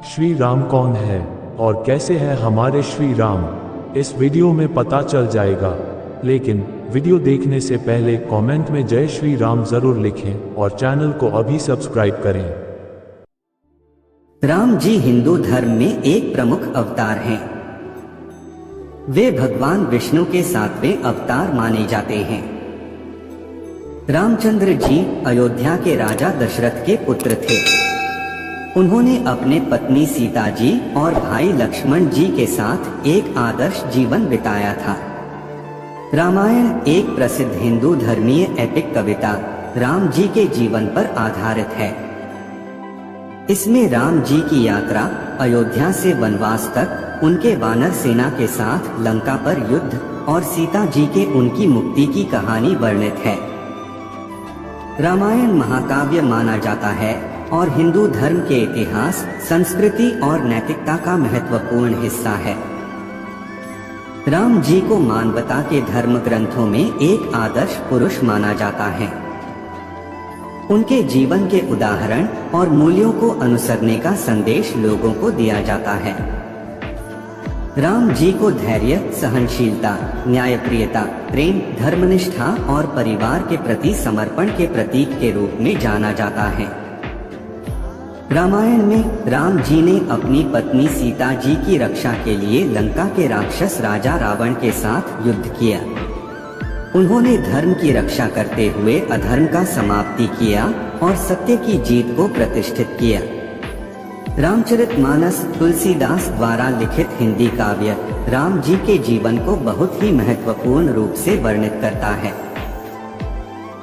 श्री राम कौन है और कैसे है हमारे श्री राम, इस वीडियो में पता चल जाएगा। लेकिन वीडियो देखने से पहले कमेंट में जय श्री राम जरूर लिखें और चैनल को अभी सब्सक्राइब करें। राम जी हिंदू धर्म में एक प्रमुख अवतार हैं। वे भगवान विष्णु के 7वें अवतार माने जाते हैं। रामचंद्र जी अयोध्या के राजा दशरथ के पुत्र थे। उन्होंने अपने पत्नी सीता जी और भाई लक्ष्मण जी के साथ एक आदर्श जीवन बिताया था। रामायण एक प्रसिद्ध हिंदू धर्मीय एपिक कविता राम जी के जीवन पर आधारित है। इसमें राम जी की यात्रा अयोध्या से वनवास तक, उनके वानर सेना के साथ लंका पर युद्ध और सीता जी के उनकी मुक्ति की कहानी वर्णित है। रामायण महाकाव्य माना जाता है और हिंदू धर्म के इतिहास, संस्कृति और नैतिकता का महत्वपूर्ण हिस्सा है। राम जी को मानवता के धर्म ग्रंथों में एक आदर्श पुरुष माना जाता है। उनके जीवन के उदाहरण और मूल्यों को अनुसरने का संदेश लोगों को दिया जाता है। राम जी को धैर्य, सहनशीलता, न्यायप्रियता, प्रेम, धर्मनिष्ठा और परिवार के प्रति समर्पण के प्रतीक के रूप में जाना जाता है। रामायण में राम जी ने अपनी पत्नी सीता जी की रक्षा के लिए लंका के राक्षस राजा रावण के साथ युद्ध किया। उन्होंने धर्म की रक्षा करते हुए अधर्म का समाप्ति किया और सत्य की जीत को प्रतिष्ठित किया। रामचरितमानस तुलसीदास द्वारा लिखित हिंदी काव्य राम जी के जीवन को बहुत ही महत्वपूर्ण रूप से वर्णित करता है।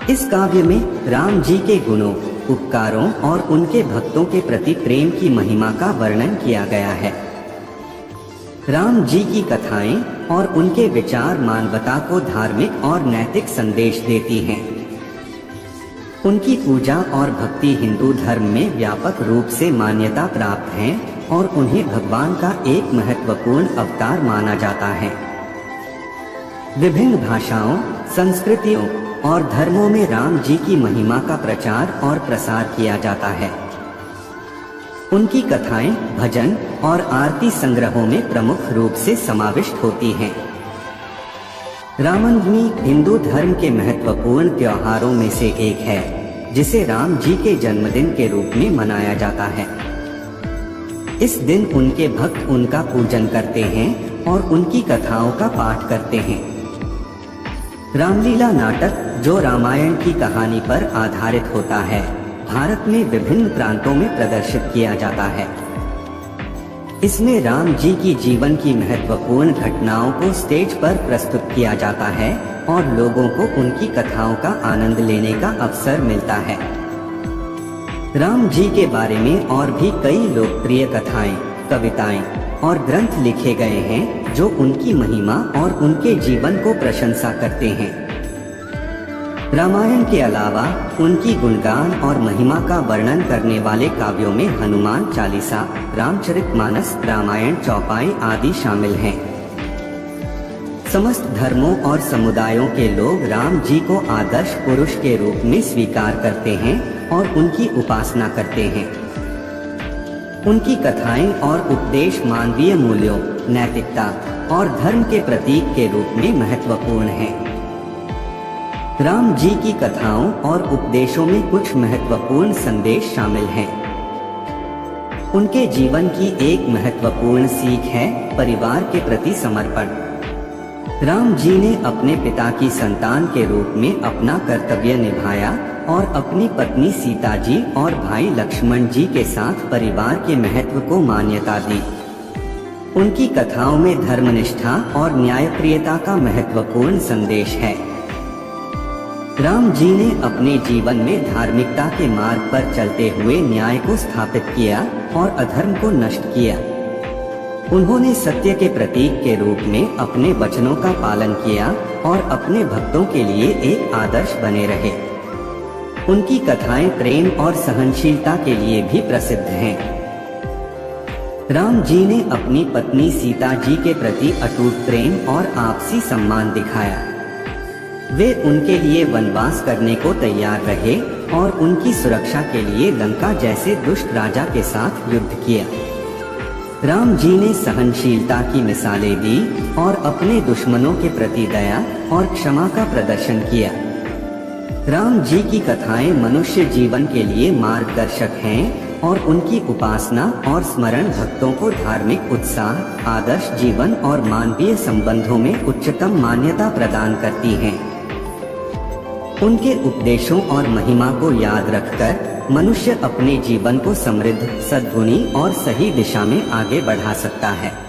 इस काव्य में राम जी के गुणों, उपकारों और उनके भक्तों के प्रति प्रेम की महिमा का वर्णन किया गया है। राम जी की कथाएं और उनके विचार मानवता को धार्मिक और नैतिक संदेश देती हैं। उनकी पूजा और भक्ति हिंदू धर्म में व्यापक रूप से मान्यता प्राप्त है और उन्हें भगवान का एक महत्वपूर्ण अवतार माना जाता है। विभिन्न भाषाओं, संस्कृतियों और धर्मों में राम जी की महिमा का प्रचार और प्रसार किया जाता है। उनकी कथाएं, भजन और आरती संग्रहों में प्रमुख रूप से समाविष्ट होती हैं। रामनवमी हिंदू धर्म के महत्वपूर्ण त्योहारों में से एक है, जिसे राम जी के जन्मदिन के रूप में मनाया जाता है। इस दिन उनके भक्त उनका पूजन करते हैं और उनकी कथाओं का पाठ करते हैं। रामलीला नाटक, जो रामायण की कहानी पर आधारित होता है, भारत में विभिन्न प्रांतों में प्रदर्शित किया जाता है। इसमें राम जी की जीवन की महत्वपूर्ण घटनाओं को स्टेज पर प्रस्तुत किया जाता है और लोगों को उनकी कथाओं का आनंद लेने का अवसर मिलता है। राम जी के बारे में और भी कई लोकप्रिय कथाएं, कविताएं और ग्रंथ लिखे गए हैं जो उनकी महिमा और उनके जीवन को प्रशंसा करते हैं। रामायण के अलावा उनकी गुणगान और महिमा का वर्णन करने वाले काव्यों में हनुमान चालीसा, रामचरितमानस, रामायण चौपाई आदि शामिल हैं। समस्त धर्मों और समुदायों के लोग राम जी को आदर्श पुरुष के रूप में स्वीकार करते हैं और उनकी उपासना करते हैं। उनकी कथाएं और उपदेश मानवीय मूल्यों, नैतिकता और धर्म के प्रतीक के रूप में महत्वपूर्ण हैं। राम जी की कथाओं और उपदेशों में कुछ महत्वपूर्ण संदेश शामिल हैं। उनके जीवन की एक महत्वपूर्ण सीख है परिवार के प्रति समर्पण। राम जी ने अपने पिता की संतान के रूप में अपना कर्तव्य निभाया और अपनी पत्नी सीता जी और भाई लक्ष्मण जी के साथ परिवार के महत्व को मान्यता दी। उनकी कथाओं में धर्मनिष्ठा और न्यायप्रियता का महत्वपूर्ण संदेश है। राम जी ने अपने जीवन में धार्मिकता के मार्ग पर चलते हुए न्याय को स्थापित किया और अधर्म को नष्ट किया। उन्होंने सत्य के प्रतीक के रूप में अपने वचनों का पालन किया और अपने भक्तों के लिए एक आदर्श बने रहे। उनकी कथाएं प्रेम और सहनशीलता के लिए भी प्रसिद्ध हैं। राम जी ने अपनी पत्नी सीता जी के प्रति अटूट प्रेम और आपसी सम्मान दिखाया। वे उनके लिए वनवास करने को तैयार रहे और उनकी सुरक्षा के लिए लंका जैसे दुष्ट राजा के साथ युद्ध किया। राम जी ने सहनशीलता की मिसालें दी और अपने दुश्मनों के प्रति दया और क्षमा का प्रदर्शन किया। राम जी की कथाएं मनुष्य जीवन के लिए मार्गदर्शक हैं और उनकी उपासना और स्मरण भक्तों को धार्मिक उत्साह, आदर्श जीवन और मानवीय संबंधों में उच्चतम मान्यता प्रदान करती हैं। उनके उपदेशों और महिमा को याद रखकर मनुष्य अपने जीवन को समृद्ध, सद्गुणी और सही दिशा में आगे बढ़ा सकता है।